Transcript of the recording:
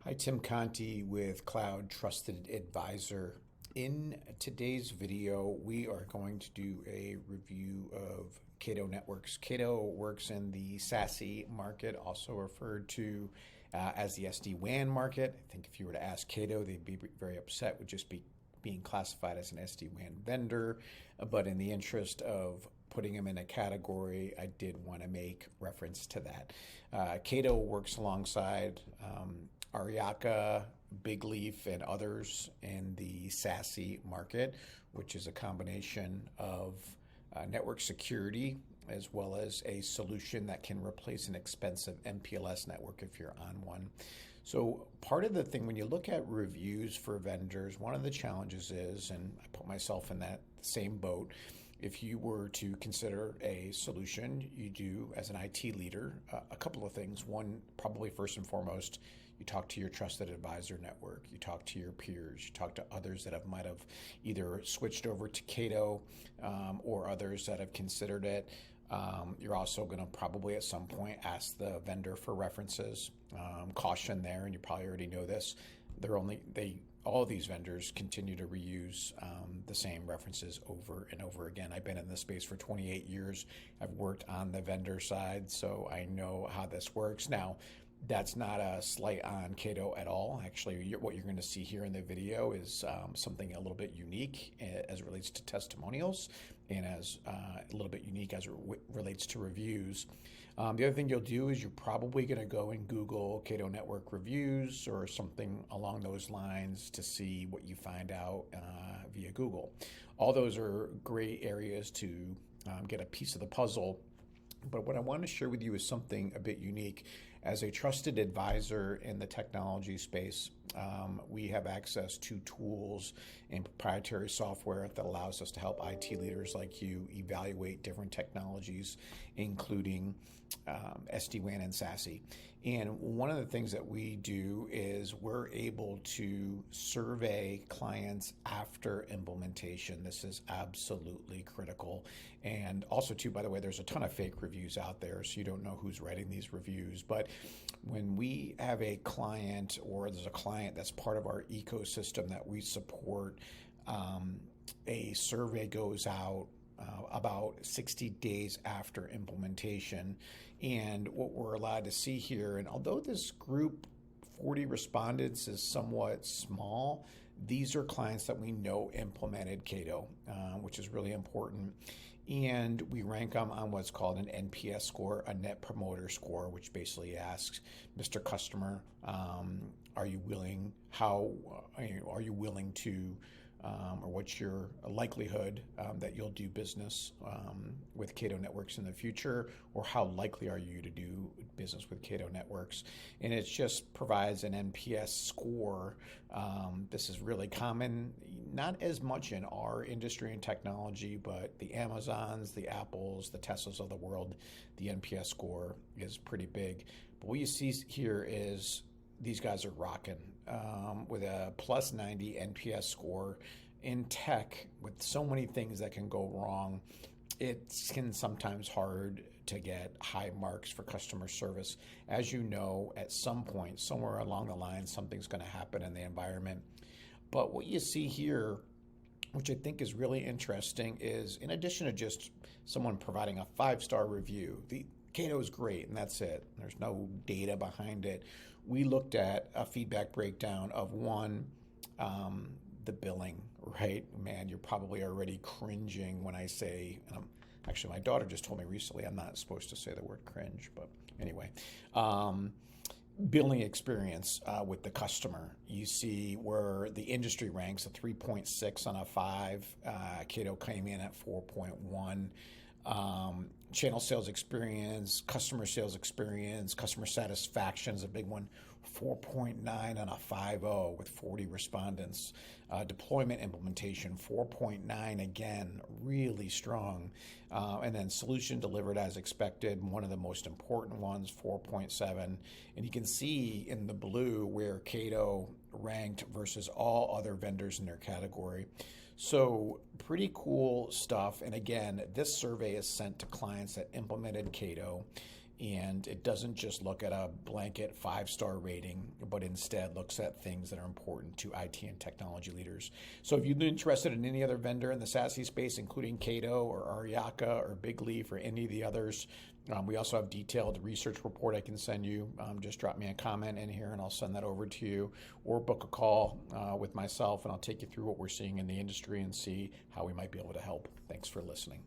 Hi, Tim Conti with Cloud Trusted Advisor. In today's video, we are going to do a review of Cato Networks. Cato works in the SASE market, also referred to as the SD-WAN market. I think if you were to ask Cato, they'd be very upset with just being classified as an SD-WAN vendor. But in the interest of putting them in a category, I did want to make reference to that. Cato works alongside 𝗲𝗓𝗓, Big Leaf, and others in the SASE market, which is a combination of network security as well as a solution that can replace an expensive MPLS network if you're on one. So part of the thing, when you look at reviews for vendors, one of the challenges is, and I put myself in that same boat, if you were to consider a solution, you do, as an IT leader, a couple of things. One, probably first and foremost, you talk to your trusted advisor network, you talk to your peers, you talk to others that might have either switched over to Cato or others that have considered it. You're also going to probably at some point ask the vendor for references. Caution there, and you probably already know this, all of these vendors continue to reuse the same references over and over again. I've been in this space for 28 years. I've worked on the vendor side, so I know how this works. Now, that's not a slight on Cato at all. Actually, what you're going to see here in the video is something a little bit unique as it relates to testimonials, and as a little bit unique as it relates to reviews. The other thing you'll do is you're probably going to go and Google Cato Network reviews or something along those lines to see what you find out via Google. All those are great areas to get a piece of the puzzle. But what I want to share with you is something a bit unique. As a trusted advisor in the technology space, we have access to tools and proprietary software that allows us to help IT leaders like you evaluate different technologies, including SD-WAN and SASE. And one of the things that we do is we're able to survey clients after implementation. This is absolutely critical. And also, too, by the way, there's a ton of fake reviews out there, so you don't know who's writing these reviews. But when we have a client, or there's a client that's part of our ecosystem that we support, a survey goes out about 60 days after implementation. And what we're allowed to see here, and although this group, 40 respondents, is somewhat small, these are clients that we know implemented Cato, which is really important. And we rank them on what's called an NPS score, a Net Promoter Score, which basically asks, Mr. Customer, are you willing to, or what's your likelihood that you'll do business with Cato Networks in the future, or how likely are you to do business with Cato Networks? And it just provides an NPS score. This is really common, not as much in our industry and technology, but the Amazons, the Apples, the Teslas of the world, the NPS score is pretty big. But what you see here is these guys are rocking with a plus 90 NPS score. In tech, with so many things that can go wrong, it can sometimes hard to get high marks for customer service. As you know, at some point, somewhere along the line, something's going to happen in the environment. But what you see here, which I think is really interesting, is in addition to just someone providing a 5-star review, the Cato is great, and that's it. There's no data behind it. We looked at a feedback breakdown of one, the billing, right? Man, you're probably already cringing when I say, actually, my daughter just told me recently I'm not supposed to say the word cringe, but anyway. Billing experience with the customer. You see where the industry ranks a 3.6 on a 5. Cato came in at 4.1. Channel sales experience, customer sales experience, customer satisfaction is a big one, 4.9 on a 5.0 with 40 respondents. Deployment implementation, 4.9, again, really strong. And then solution delivered as expected, one of the most important ones, 4.7. And you can see in the blue where Cato ranked versus all other vendors in their category. So pretty cool stuff. And again, this survey is sent to clients that implemented Cato. And it doesn't just look at a blanket 5-star rating, but instead looks at things that are important to IT and technology leaders. So if you're interested in any other vendor in the SASE space, including Cato or Aryaka or Big Leaf or any of the others, we also have detailed research report I can send you. Just drop me a comment in here and I'll send that over to you, or book a call with myself and I'll take you through what we're seeing in the industry and see how we might be able to help. Thanks for listening.